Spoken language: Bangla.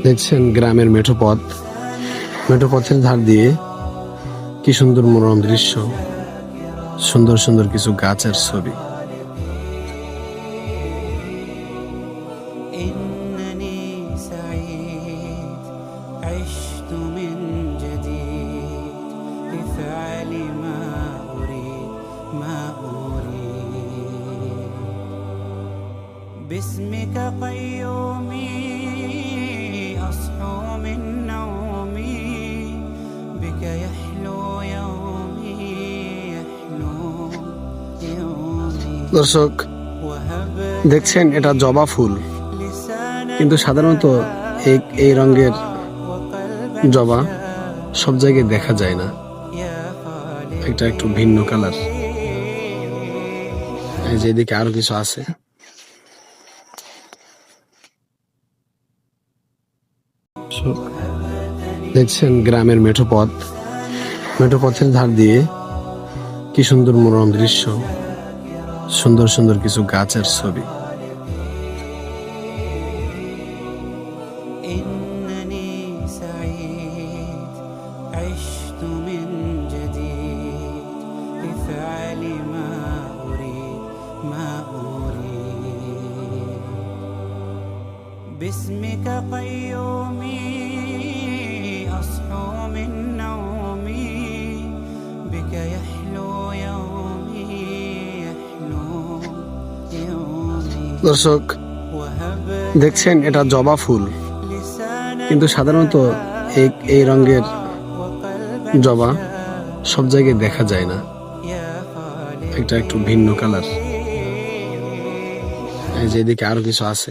দেখছেন গ্রামের মেঠো পথ, মেঠো পথের ধার দিয়ে কি সুন্দর মনোরম দৃশ্য, সুন্দর সুন্দর কিছু গাছের ছবি। باسمك قيومي أصحو من نومي بك يحلو يومي يحلو يومي দর্শক দেখছেন এটা জবা ফুল, কিন্তু সাধারণত এই রঙের জবা সব জায়গায় দেখা যায় না। এটা একটু ভিন্ন কালার। এই যে এদিকে আরো কিছু আছে। দেখছেন গ্রামের মেঠো পথ, মেঠো পথের ধার দিয়ে কি সুন্দর মনোরম দৃশ্য, সুন্দর সুন্দর কিছু গাছের ছবি। إنني سعيد عشت من جديد بفعل ما أريد ما أريد باسمك قيومي أصحو من نومي بك يحلو يومي يحلو يومي দর্শক দেখছেন এটা জবা ফুল, কিন্তু সাধারণত এই রঙের জবা সব জায়গায় দেখা যায় না। এটা একটু ভিন্ন কালার। এই যে এদিকে আরো কিছু আছে।